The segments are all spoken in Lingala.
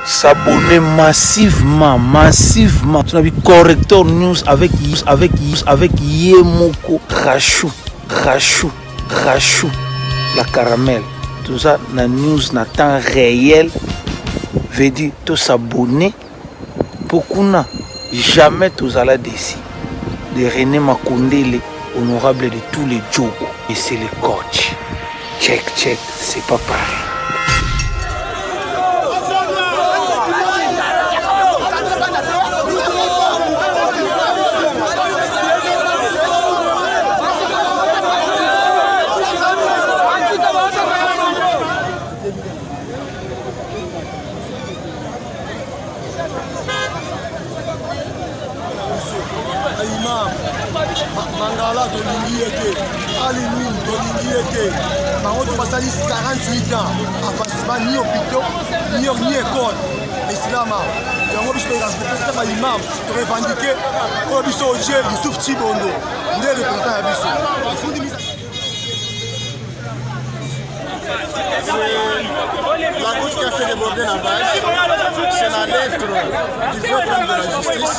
s'abonner massivement. Tu as vu Corrector News avec Yemoko Rachou, la caramel. Tout ça, la news na temps réel. Veut dire, tout s'abonner. Beaucoup n'a jamais tous à la décider. De René Makondele, honorable de tous les Djogo. Et c'est le coach. Check, c'est pas pareil. Mangala de l'Indiété, Alimine de l'Indiété, Maroto Bassalis 48 ans, avancement ni hôpital, ni école. L'islam, il y a un objet de l'imam, de revendiquer, au biseau Dieu, Youssouf Tibondo, ne représentant à biseau. La gauche qui a fait déborder la vague, c'est la lettre du vieux plan de la justice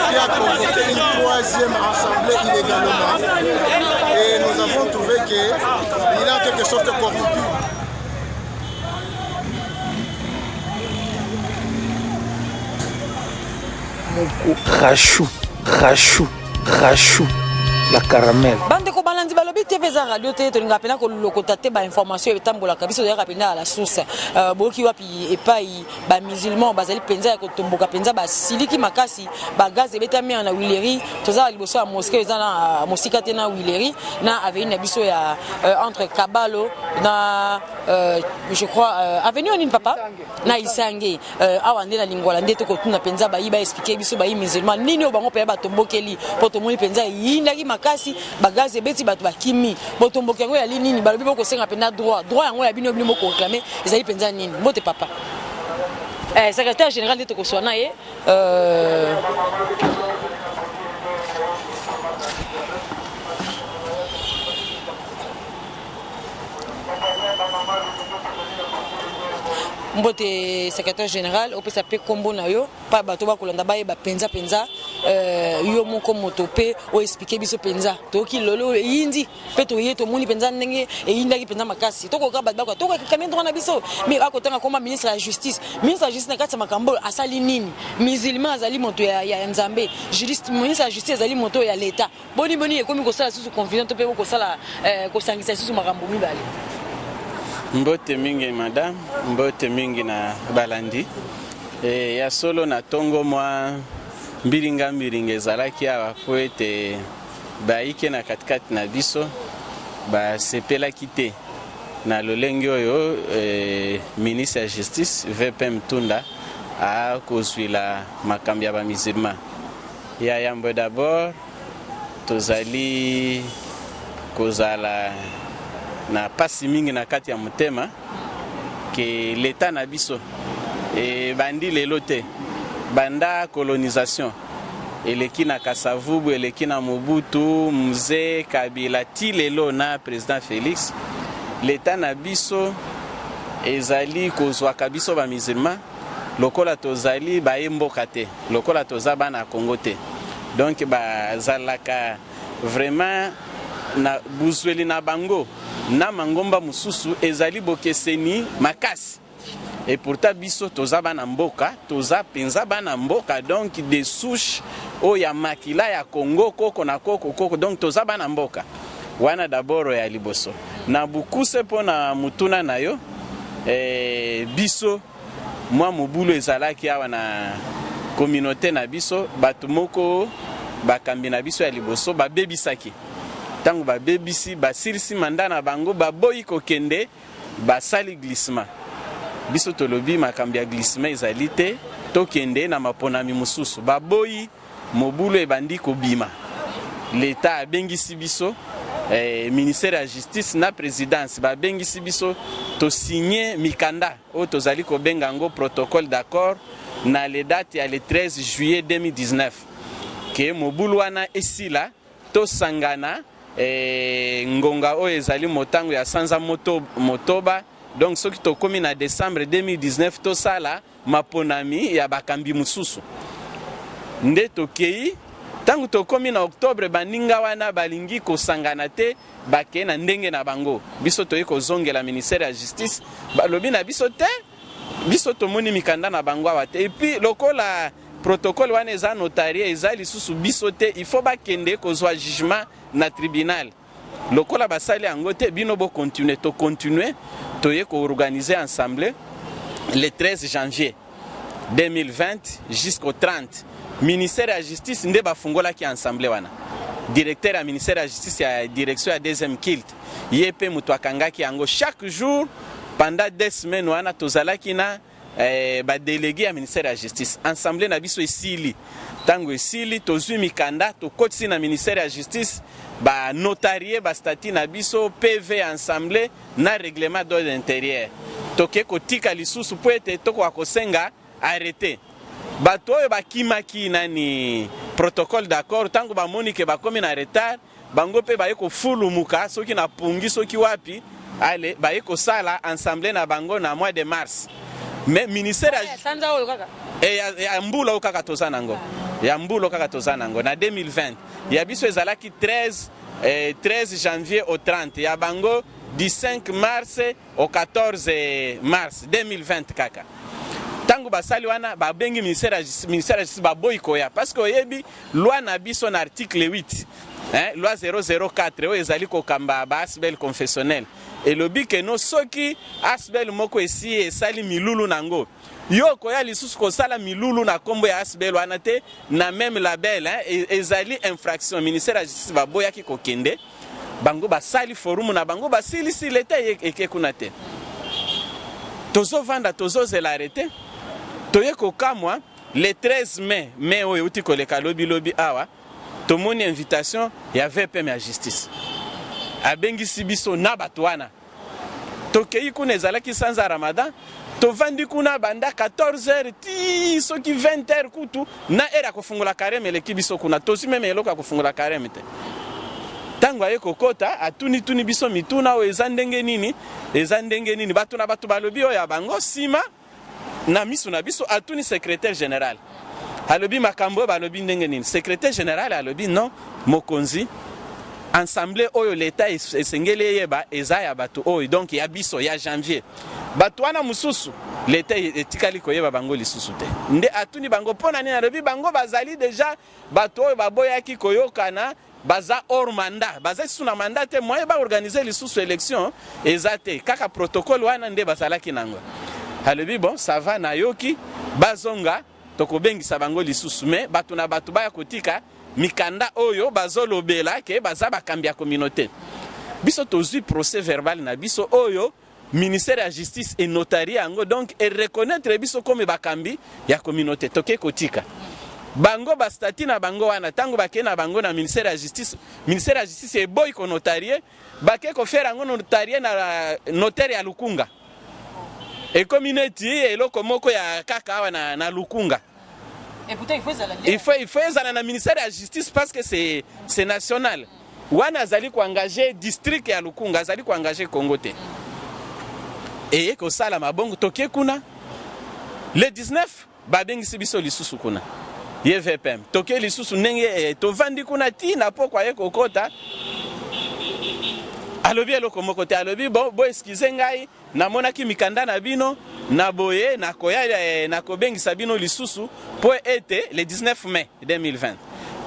qui a convoqué une troisième assemblée illégalement. Et nous avons trouvé qu'il est en quelque sorte corrompu. Rachou, la caramel. Bande ko balandi balobi TV za radio te to linga pena ko lokota te ba information etambola kabiso ya kapenda la source boki wapi epai ba musulman bazali penza ya kotomboka penza ba siliki makasi ba gaz ebetami na Wileri toza liboso ya mosquée za na mosika te na Wileri na avenue na biso ya entre Kabalo na je crois avenue Onine papa na Isange awa ndena lingwala ndeto ko tuna penza ba iba expliquer biso ba musulman nini obango pe ba tombokeli poto moni penza yindaki makasi bagaze beti bato bakimi botomboki yango ya nini balobi boko senga pena droit yango ya bino bino ko réclamer ezali penza nini mbote papa secrétaire général de Tokoswana ye mbote secrétaire général au PSP combo na yo pa bato ba kolanda ba yeba penza yo moko moto pe o expliquer biso penza to ki lolo yindi pe to yeto moni penza ndenge e yindaki penza makasi to ko ka bato ba to ko kamien droit na biso mais ba ko tanga comme ministre de la justice na kati makambo asali nini musulman azali moto ya nzambe juriste ministre de la justice azali moto ya l'état boni ekomi ko sala sous confiance to pe ko sala ko sangisa sous makambo mibale. Mbote mingi madame, mbote mingi na balandi. Ya solo na tongo mwa mbiringa ezalaki awa po ete baike na katikati na biso basepelaki te na lolenge oyo ministre ya justice VP Mtunda akozwila makambo ya bamisulman. Ya yambo d'abord tozali kozala na pasi mingi na kati ya mutema ke l'état na biso e bandi lelo te banda colonisation eleki na Kasavubu eleki na Mobutu Mzee Kabila ti lelo na président Félix l'état na biso ezali kozwaka biso ba musulman lokola tozali bayemboka te lokola toza bana Congo te donc bazalaka vraiment na buzweli na bango na mangomba mususu ezali bokeseni makasi et pourtant biso toza bana mboka toza penza bana mboka donc des souches o ya makila ya Congo koko na koko donc toza bana mboka wana d'abord ya liboso na bukuse pona mutuna na yo biso mwa mobulu ezalaki awa na communauté na biso bato moko bakambi na biso ya liboso babebisaki tango babebisi basilisi manda na bango baboyi kokende basali glissement biso tolobi makambi ya glissement ezali te tokende na maponami mususu baboyi mobulu ebandi kobima l'état abengisi biso ministère ya justice na présidence babengisi biso to signer mikanda o tozali kobenga ngo protocole d'accord na le date ya le 13 juillet 2019 ke mobulu wana esila to sangana ngonga o ezali motango ya sanza motoba donc soki tokomi na décembre 2019 tosala maponami ya bakambi mususu nde tokei tangu tokomi na octobre baninga wana balingi kosangana te bake na ndenge na bango biso toye kozongela ministère ya justice balobi na biso te biso tomoni mikanda na bango awa te et puis lokola protocole wana eza notarie eza lisusu biso te il faut bakende kozwa jugement na tribunal lokola basali yango te bino bo continuer to continuer toye ko organiser ensemble le 13 janvier 2020 jusqu'au 30 ministère ya justice nde bafungolaki ensemble wana directeur ya ministère ya justice ya direction ya deuxième kilt yepe mutu akangaki yango chaque jour pendant 2 semaines wana tozalaki na délégué ya ministère ya justice ensemble na biso esili tango esili tozwi mikanda tokotisi na ministère ya justice ba notarié ba statut na biso PV ensemble na règlement d'ordre intérieur toke kotika lisusu po ete tokoka kosenga arrêté bato oyo bakimaki nani protocole d'accord tango bamoni ke bakomi na retard bango mpe baye kofulumuka soki na pungi soki wapi ale baye kosala ensemble na bango na mois de mars mais ministère ya mbula oyo kaka toza nango ya mbula kaka toza nango na 2020 ya biso ezalaki 13 janvier au 30 ya bango du 5 mars au 14 mars 2020 kaka tango basali wana babengi ministère ya justice baboyi koya parce que oyebi loi na biso na article 8 loi 004 oyo ezali kokamba ba asbel confessionnel elobi ke no soki asbel moko esi esali milulu nango yo koya lisusu kosala milulu na kombo ya asbel wana te na même label ezali infraction ministère ya justice baboyaki kokende bango basali forum na bango basilisi leta eke kuna te tozovanda tozozela arrêté toye kokamwa le 13 mai oyo uti koleka lobi awa tomoni invitation ya VPM ya justice abengisi biso na bato wana tokei kuna ezalaki sanza ramadan tovandi kuna banda 14h ti soki 20h kutu na era kofungula kareme eleki biso kuna tosi meme eloko ya kofungula kareme te tango aye kokota atuni biso mituna oyo eza ndenge nini bato na bato balobi oyo ya bango sima na miso na biso atuni secrétaire général alobi makambo balobi ndenge nini secrétaire général alobi non mokonzi ensemble oyo l'état esengeli yeba eza ya bato oyo donc ya biso ya janvier bato wana mususu l'état etikali koyeba bango lisusu te nde atuni bango pona nini alobi bango bazali déjà bato oyo baboyaki koyokana baza hors mandat baza sous na mandat te moye ba organiser lisusu élection eza te kaka protocole wana nde bazalaki nango alobi bon ça va na yoki bazonga tokobengisa bango lisusu mais bato na bato baya kotika mikanda oyo bazolobela ke baza bakambi ya communauté biso tozwi procès verbal na biso oyo ministère ya justice et notarie yango donc et reconnaître biso comme bakambi ya communauté toke kotika bango ba statut na bango wana tango bake na bango na ministère ya justice e boy ko notarie bake ko faire yango notarie na notaire ya Lukunga et communauté eloko moko ya kaka awa na Lukunga. Et pourtant, il faut aller dans le ministère de la justice parce que c'est national. Wana azali ko engager district ya Lukunga, azali ko engager Congo te. Et ko sala mabongo toke kuna le 19 babengisi biso lisusu kuna. YVPM toke lisusu ndenge to vandi kuna ti na pokwa ye kokota. Alobi eloko moko te alobi bo excuse ngai namonaki mikanda na bino na boye na koya na kobengisa bino lisusu po ete le 19 mai 2020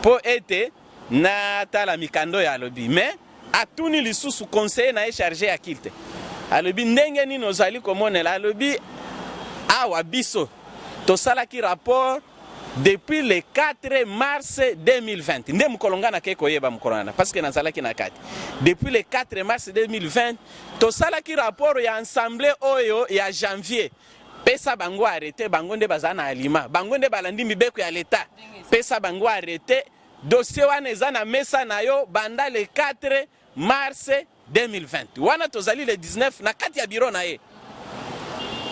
po ete na tala mikando ya alobi mais atuni lisusu conseiller na chargé ya kilte alobi ndenge nini ozali komonela alobi awa biso tosalaki rapport depuis le 4 mars 2020 nde mukolonga na ke koyeba mukolona parce que nazalaki na kati depuis le 4 mars 2020 tosalaki rapport ya ensemble oyo ya janvier pesa bango arrêté bango nde bazana alima bango nde balandi mibeko ya l'état pesa bango arrêté dossier wana eza na mesa na yo banda le 4 mars 2020 wana tozali le 19 na kati ya bureau na ye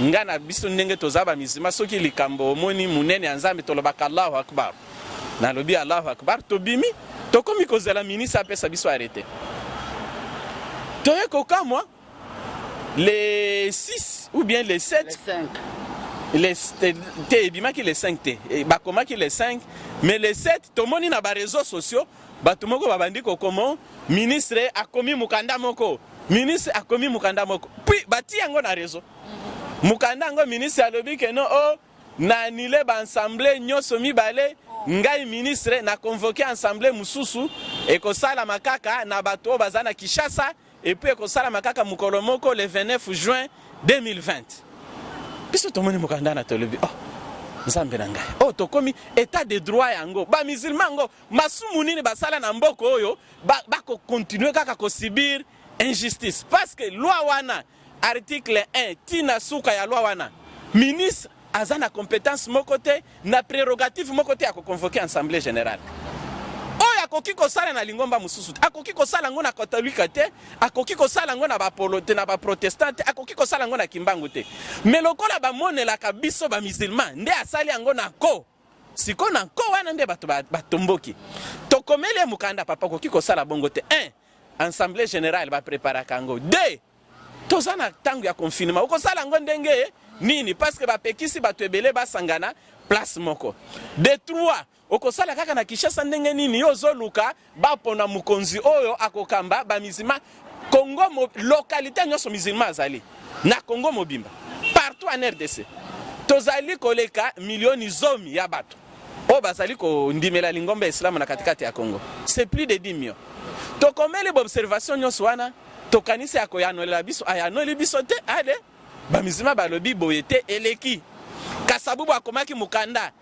ngana biso ndenge tozaba mizima soki likambo omoni munene ya Nzambe tolobaka Allahu akbar na lobi Allahu akbar tobimi tokomi kozela ministre apesa biso arrêté toye kokamwa les 6 ou bien les 7 les 5 les 5 les 5 mais les 7 tout le monde na ba réseaux sociaux bato moko babandi ko comment ministre akomi mukanda moko ministre akomi mukanda moko puis bati yango na réseau mukanda ngo ministre alobi que non oh na annulé ba assemblée nyoso mibale ngai ministre na convoqué assemblée mususu et ko sala makaka na bato bazana Kinshasa et puis ko sala makaka mukolo moko le 29 juin 2020 biso to moni mukanda na tolobi oh nzambe na ngai oh to komi état de droit yango ba musulman ngo masumu nini basala na mboko oyo ba ko continuer kaka ko subir injustice parce que loi wana article 1 tina suka ya loi wana ministre azana compétence mokote na prérogative mokote ya ko convoquer assemblée générale oyo akoki kosala na lingomba mususu akoki kosala ngo na katolika te akoki kosala ngo na bapolote na baprotestante akoki kosala ngo na kimbangu te mais lokola bamonelaka biso bamusulman nde asali yango na ko siko na ko wana nde bato batomboki tokomele mukanda papa akoki kosala bongo te 1 assemblée générale bapreparaka yango 2 toza na ntango ya confinement okosala yango ndenge nini parce que bapekisi bato ebele basangana place moko de 3 okosala kaka na Kinshasa ndenge nini yozoluka bapona mukonzi oyo akokamba ba musulman Congo localité nyonso musulman azali na Congo mobimba partout en RDC tozali koleka milioni zomi ya bato o bazali ko ndimela lingomba islam na katikati ya Congo c'est plus de 10 millions tokomeli observation nyonso wana tokanisi akoyanolela biso ayanoli biso te ale ba musulman balobi boyete eleki kasabubu akomaki mukanda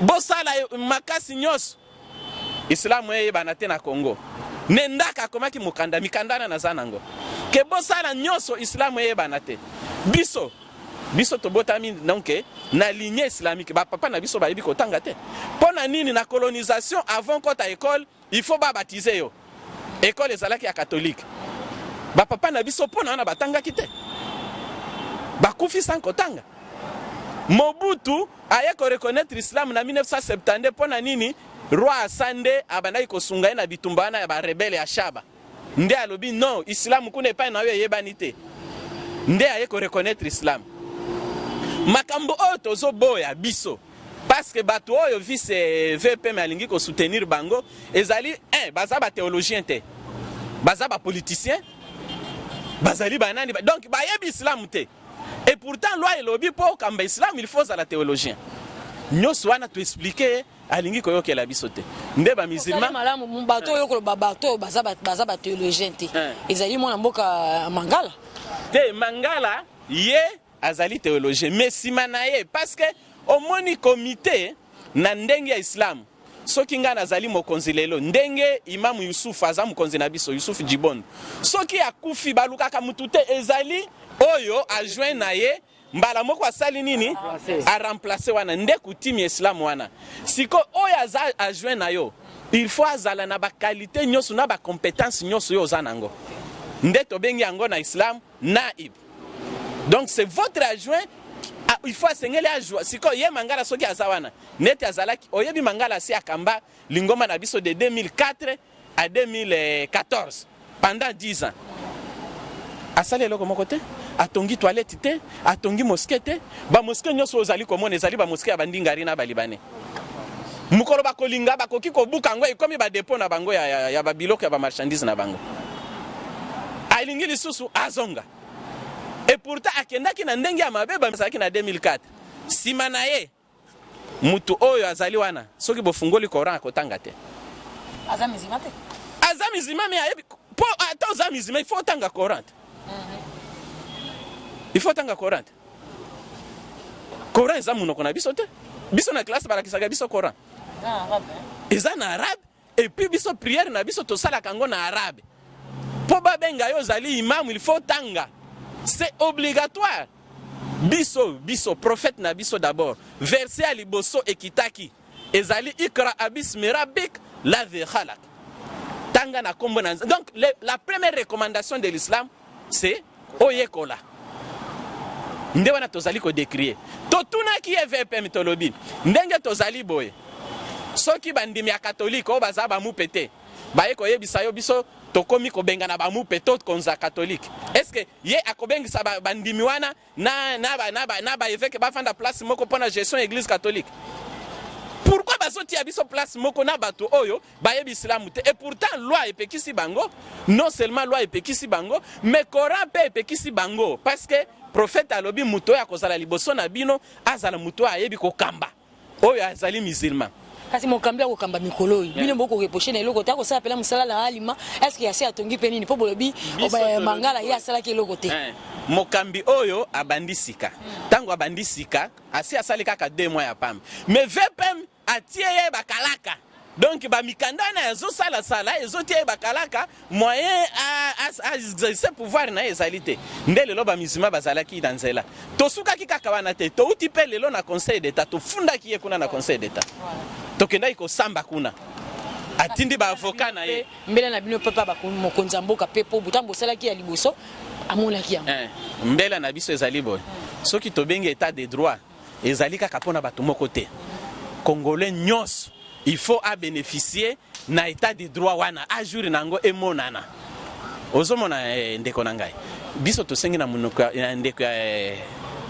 bosala makasi nyonso islamu eyebana te na Congo nendaka akomaki mukanda mikandana na zanango ke bosala nyonso islamu eyebana te biso tobotami donc na lignée islamique ba papa na biso bayebi kotanga te pona nini na colonisation avant kota école il faut ba baptiser yo école ezalaki ya catholique ba papa na biso pona na batanga kite bakufi sans kotanga Mobutu aye ko reconnaître l'islam na 1972 pona nini roi Sande abandaki kosunga na bitumbana ya ba rebelle ya Shaba nde alobi non islam kuna pa na yo yebani te nde aye ko reconnaître l'islam makambo oyo tozoboya biso parce que bato oyo vice VPM alingi ko soutenir bango ezali baza ba théologien te baza ba politicien bazali banani donc bayebi islam te. Et pourtant, loi et lobby pour kamba islam, il faut à la théologien. Nous soyons tout expliquer à l'ingi koyo ke la bisote. Ndeba musulman. Malamu mbato yo ko babato bazaba théologien te. Ezali mona mboka Mangala. Te Mangala ye azali théologien mais simanaye parce que au moni comité na ndenge ya islam. Soki nga nazali mokonzi lelo ndenge imam Yusuf aza mokonzi na biso Yusuf Djibon. Soki akufi balukaka mutute ezali oyo adjoint na ye mbala moko asali nini a remplacer wana nde kutimi islam wana siko oyo aza adjoint na yo il faut azala na ba qualité nyoso na ba compétence nyoso yo zanango nde to bengi yango na islam naib donc c'est votre adjoint il faut asengeli ajwa siko ye Mangala soki azawana neti azalaki oyebi Mangala si akamba lingoma na biso de 2004 à 2014 pendant 10 ans asali eloko moko te atongi toilette te atongi mosquée te ba mosquée nyoso ozali komona ezali ba mosquée ya bandingari na balibane mukolo bakolinga bakoki kobuka ngo ekomi ba dépôt na bango ya ba biloko ya ba marchandise na bango alingi lisusu azonga et pourtant akendaki na ndenge ya mabeba msaki na 2004 sima na ye mutu oyo azali wana soki bofungoli Coran akotanga te azamizima me ayebi po ata azamizima il faut tanga Coran il faut tanga Coran eza munoko na biso te biso na classe balakisaka biso Coran eza na arabe et puis biso prière na biso tosalaka ngo na arabe po babenga yo zali imam il faut tanga c'est obligatoire biso prophète na biso d'abord verset à liboso ekitaki ezali ikra abismi rabbik ladhi khalaq tanga na kombo na donc la première recommandation de l'islam c'est oyekola nde wana tozali ko décrier totunaki EVPM tolobi ndenge tozali boye soki bandimi ya catholique o bazaba mupete baye ko yebisa yo biso tokomi kobenga na bamupe to konza catholique. Est-ce que ye akobengi sa bandimi wana na ba évêque ba fanda place moko pona gestion église catholique? Pourquoi bazoti abiso place moko na bato oyo ba yebi islam te? Et pourtant loi epekisi bango, non seulement loi epekisi bango, mais Coran pe epekisi bango parce que prophète alobi muto ya kozala liboso na bino azala muto ayebi ko kamba. Oyo azali musulman. Kasi mokambia ko kamba mikolo yi. Bino boko reprocher na eloko ta ko sa apela musala na alima. Est-ce que yasi atongi pe nini po bolobi mangala ya sala ke eloko te? Mokambi oyo abandisika. Tango abandisika, asi asali kaka 2 mois ya pam. Mais VPM atie ye bakalaka. Donc ba mikandana ezo sala ezo tie bakalaka moyen à exercer pouvoir na ezalité. Ndele lo ba misima bazalaki danzela. Tosuka ki kaka wana te. To uti pe lelo na conseil d'état, to funda ki kuna na conseil d'état. Tokenda iko samba kuna. Atindi ba avocat na ye. Mbele na bino papa ba mokonza mboka pepo butambo sala ki ya liboso amona ki yango. Mbele na biso ezali boy. Soki to bengi état de droit, ezali kaka pona bato moko te. Congolais nyos, il faut à bénéficier na état de droit wana a jour nango emonana. Ozomona ndeko nangai. Biso to sengi na munuka ndeko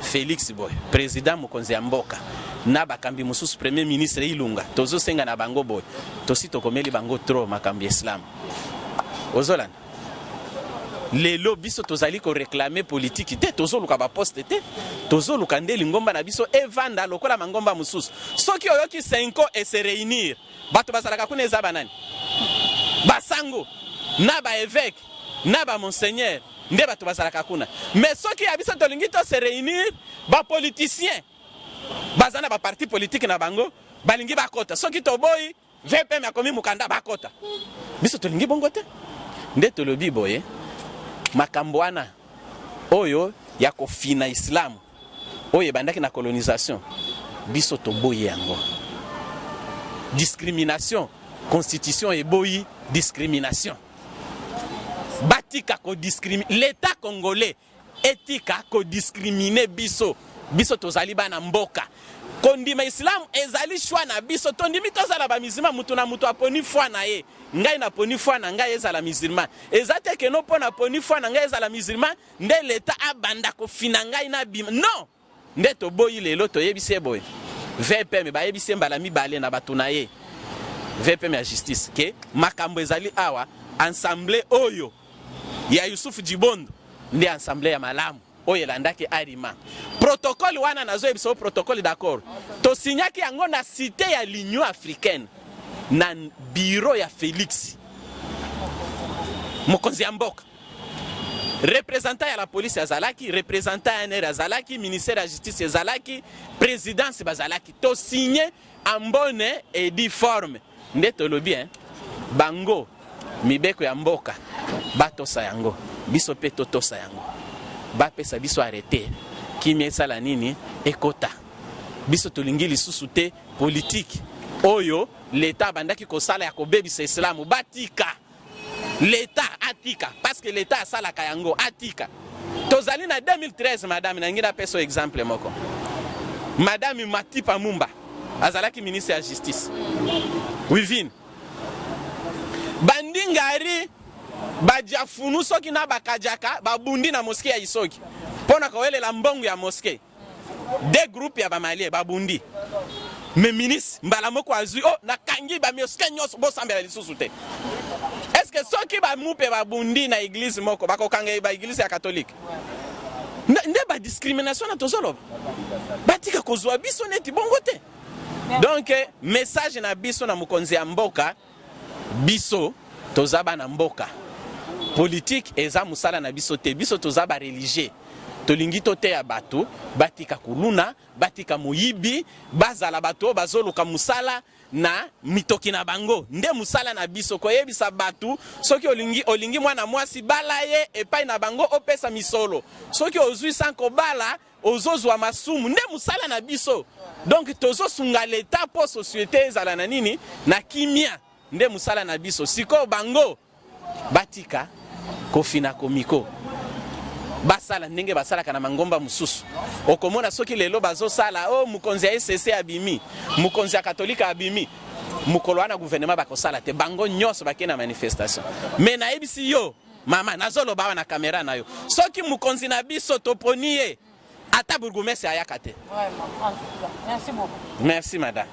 Félix boy, président mokonzi ya mboka. Na bakambi mususu premier ministre Ilunga. Tozo senga na bango boy. Tosi tokomeli bango trop makambi islam. Ozolan. Lelo biso tozali ko réclamer politique te tozo luka ba poste te. Tozo luka ndeli ngomba na biso evanda lokola mangomba mususu. Soki oyoki 5 ans et se réunir. Bato bazalaka kuna eza banani. Basango na ba évêque na ba monseigneur nde bato bazalaka kuna. Mais soki ya biso tolingi to se réunir ba politicien bazana ba parti politique na bango balingi bakota soki toboyi VPM akomi mukanda bakota biso tolingi bongo te nde tolobi boye makambo wana oyo ya kofina islam oyo bandaki na colonisation biso toboyi yango discrimination constitution eboyi discrimination batika ko discriminer l'état congolais etika ko discriminer biso tozali bana mboka kondima islam ezali shwa na biso tondimi tozala ba mizima mutu na mutu aponi fwa na ye ngai na poni fwa na ngai ezala musulman ezate ke no pona poni fwa na ngai ezala musulman nde leta abanda ko fina ngai na bima non nde to boyi lelo to yebise boy VPM ba yebise mbala mibale na batu na ye VPM ya justice ke makambo ezali awa ensemble oyo ya Yusuf Jibondo ndi ensemble ya malamu oyo landaki arima protocole wana nazo ebiso protocole d'accord to signaki yango na cité ya l'Union africaine na bureau ya Félix mokonzi ya mboka représentant ya la police ya Zalaki représentant ya NR ya Zalaki ministère ya justice ya Zalaki présidence bazalaki to signé en bonne et due forme nde tolobi bango mibeko ya mboka batosa yango biso pe totosa yango bapesa biso arrêté kimi esala nini ekota biso tolingi lisusu te politique oyo l'état bandaki kosala ya kobebisa islamu batika l'état atika parce que l'état asalaka yango atika tozali na 2013 madame na ngina peso exemple moko madame Matipa Mumba azalaki ministre ya justice wivin bandingari bajafunu soki na bakajaka babundi na mosquée ya Isoki pona kowelela mbongo ya mosquée deux groupes ya bamalie babundi me ministre mbala moko azui oh na kangi ba mosquée nyos bo sambela lisusu te est-ce que soki ba mupe babundi na église moko bakokanga ba église ya catholique nde ba discrimination na tozolo batika kozwa biso neti bongo te donc message na biso na mokonzi ya mboka biso tozaba na mboka politique eza musala na biso te biso tozaba religieux tolingi tote ya bato batika kuluna batika muyibi bazala bato bazoluka musala na mitoki na bango nde musala na biso koyebisa bato soki olingi mwana mwasi bala ye epai na bango opesa misolo soki ozwi sanko bala ozozwa masumu nde musala na biso donc tozo sunga l'état po société ezala na nini na kimia nde musala na biso siko bango batika kofina komiko basala ndenge basala kana mangomba mususu okomona soki lelo bazo sala oh mukonzi ya SSC abimi mukonzi ya katolika abimi mokolo wana gouvernement bakosala te bango nyonso bakende na manifestation mais nayebisi yo mama nazoloba awa na caméra na yo soki mokonzi na biso toponi ye ata bourgmestre ayaka te. Merci beaucoup. Merci madame.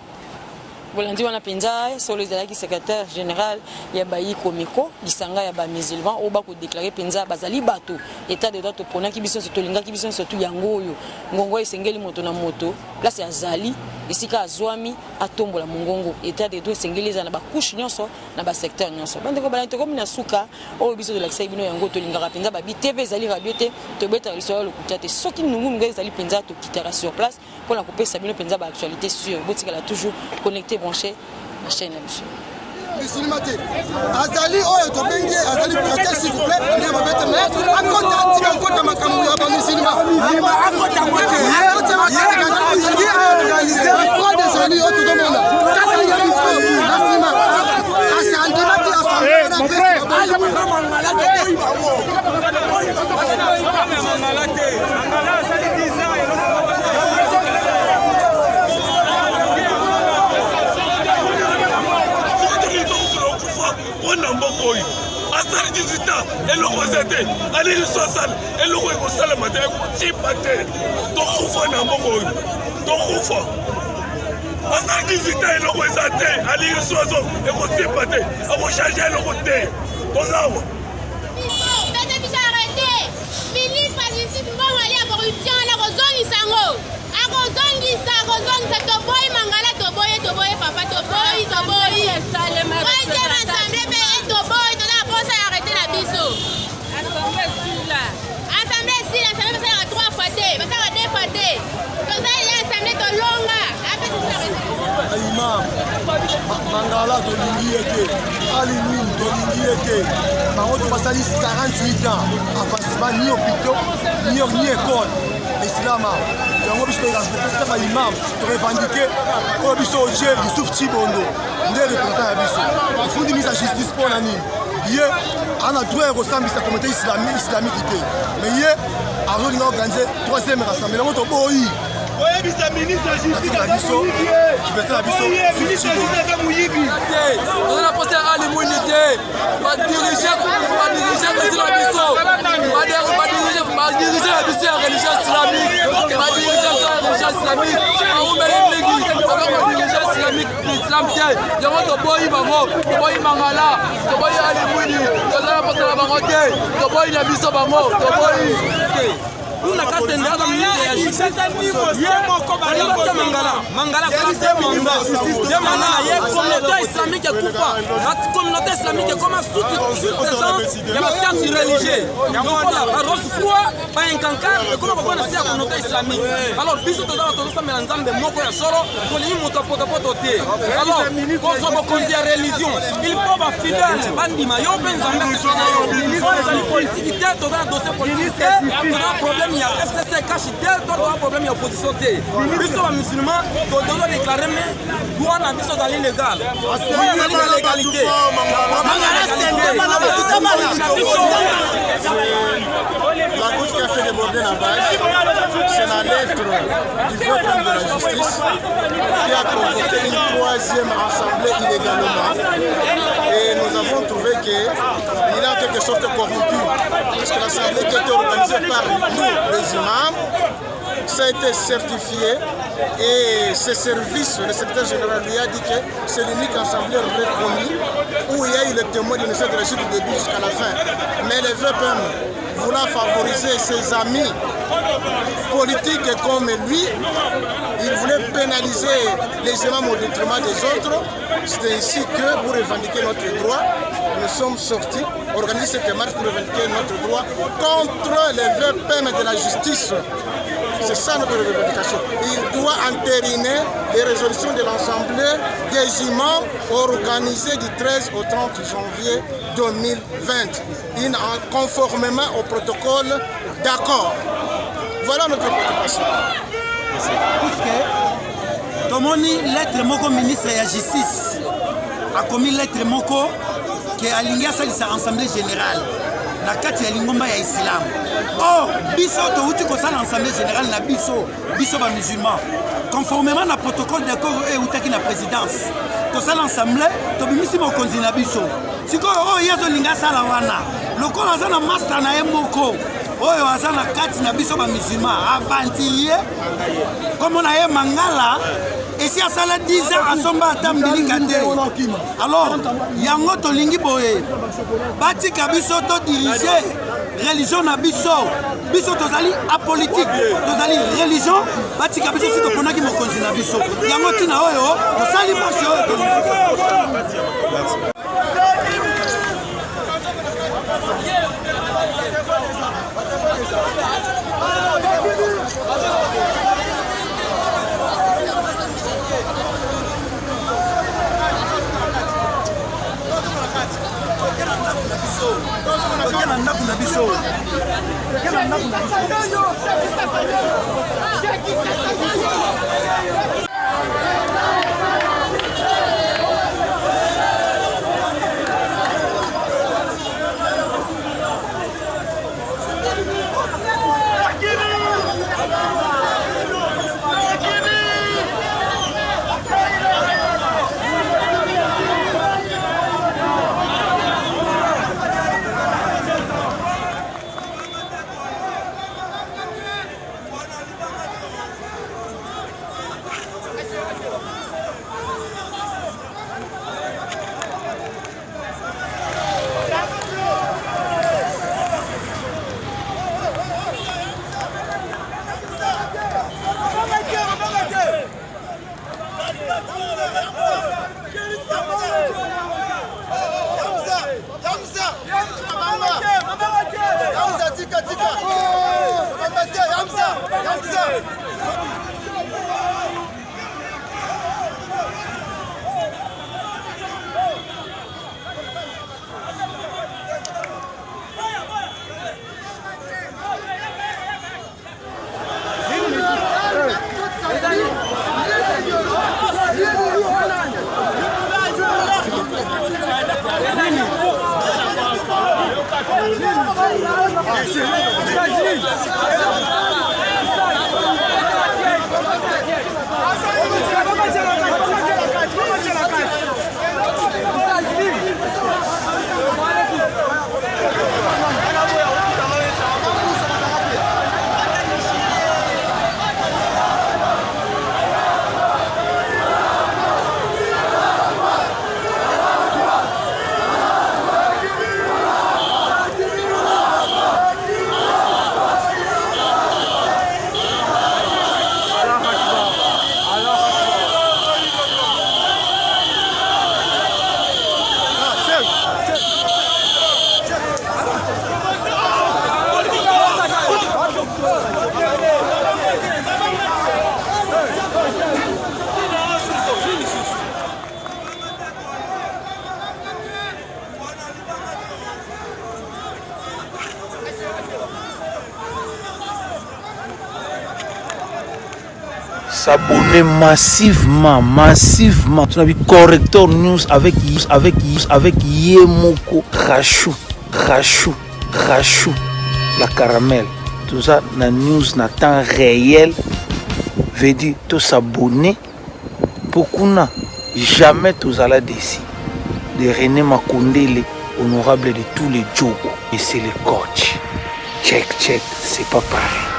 Bolandi wana penza solo ezalaki secrétaire général ya bayi komiko lisanga ya ba musulman o ba ko déclarer penza bazali bato état de droit to ponaki biso to lingaki biso surtout yango oyo ngongo esengeli moto na moto place ya zali esika azwami atombola mongongo état de droit esengeli za na ba couche nyonso na ba secteur nyonso bande ko balante ko mina suka o biso de l'accès bino yango to lingaka penza ba bi TV ezali radio te to beta lisolo le kutate soki nungu ngezi ezali penza to kitara sur place pour la couper sabino penza ba actualité sur botika la toujours connecté branché la chaîne là-dessus. Musulmate azali oyo to bengi azali prêter s'il vous plaît on va mettre mais akota tika akota makambo ya ba musulma akota moke akota moke réaliser quoi des années au tout le monde quand il y a une fois la sima asa andima ti asa na pesa ali mangala to mangala te Oyo asali 18 ans eloko zete ali sosal eloko ekosala mate kotipa te tokufa na mboko oyo tokufa asali 18 ans eloko eza te ali soso ekotipa te akochange eloko te tozawa ministre ya justice mbongo ali ya corruption na kozongisa yango akozongisa toboyi mangala toboye papa toboyi troisième assemblée mpe toboyi toza posa ya arrêté na biso assemblée esila assemblée basalaka 3 fois te basalaka 2 fois te toza ya assemblée tolonga imam mangala tolingi ye te alimin tolingi ye te bango to basali 48 ans avancement ni hôpitaux ni école islama yango biso toirespecte baimam torevendike oyo biso oje Youssouf Chibondo nde représentant ya biso ofundi mise ya justice mpo na nini ye ana droit ya kosambisa comité islamique te mais ye azolinga organise 3e rassemblement toboyi oyebisa ministre ya justice na biso kibete na biso oza na poste ya alimwini te badirige na biso badirige na biso ya religion islamique aumeli ndenge badirige islamique islam te yango toboyi bango toboyi mangala toboyi alimwini toza na poste na bango te toboyi na biso bango toboyi te una kase ndaza ministre ya justice yemoko balibata mangala ye communauté islamique ekufa la communauté islamique ekoma sous-traitance ya basiansi religieux lokola barosfroi bainkankar ekoma bakona si ya communauté islamique alors biso tozala tozosambela nzambe moko ya solo tolingi moto apotopoto te alors kozwa bokonzi ya religion il faut bafidele bandima yo mpe nzambe asesana yo ezali politiki te tozala dossier politique te tozala problème il y a FCC cache tel toi problème ya opposition te biso ba musulman dodo déclarer mais droit na biso dans illégal la légalité la gauche qui a fait déborder la vache c'est la lettre du vote de la justice qui a convoqué une 3e assemblée illégalement et nous avons trouvé qu'il a en quelque sorte corrompu parce que l'assemblée qui était organisée par nous les imams, ça a été certifié et ce service, le secrétaire général lui a dit que c'est l'unique assemblée reconnue où il y a eu le témoin de l'État de la Chine du début jusqu'à la fin. Mais le VPM, voulant favoriser ses amis politiques comme lui, il voulait pénaliser les imams au détriment des autres. C'est ainsi que pour revendiquer notre droit, nous sommes sortis, organiser cette marche pour revendiquer notre droit contre les VPM de la justice. C'est ça notre revendication. Il doit entériner les résolutions de l'Assemblée des imams organisées du 13 au 30 janvier 2020, conformément au protocole d'accord. Voilà notre préoccupation. Tomoni lettre moko ministre ya justice a commis lettre moko que alingi asalisa assemblée générale na kati ya lingomba ya islam. Oh, biso touti kosala assemblée générale na biso ba musulman conformément na protocole d'accord et outaki na présidence tosala ensemble tobimisi mokonzi na biso sikoyo oyo azolinga asala wana lokola aza na master na ye moko oyo aza na kati na biso bamusulman avantille komo na ye mangala esi asala 10 ans asomba ata mbilika te alors yango tolingi boye batika biso todirige religion na biso tozali apolitique tozali religion batika biso si toponaki mokonzi na biso yango ntina oyo tosali marche oyo S'abonner massivement. Tu as vu Corrector News avec Yemoko, Rachou, la caramel. Tout ça, la news na temps réel. Veut dire, tu s'abonner. Beaucoup n'a jamais tous à la décider. De René Makondele, honorable de tous les Djogo. Et c'est le coach. Check, c'est pas pareil.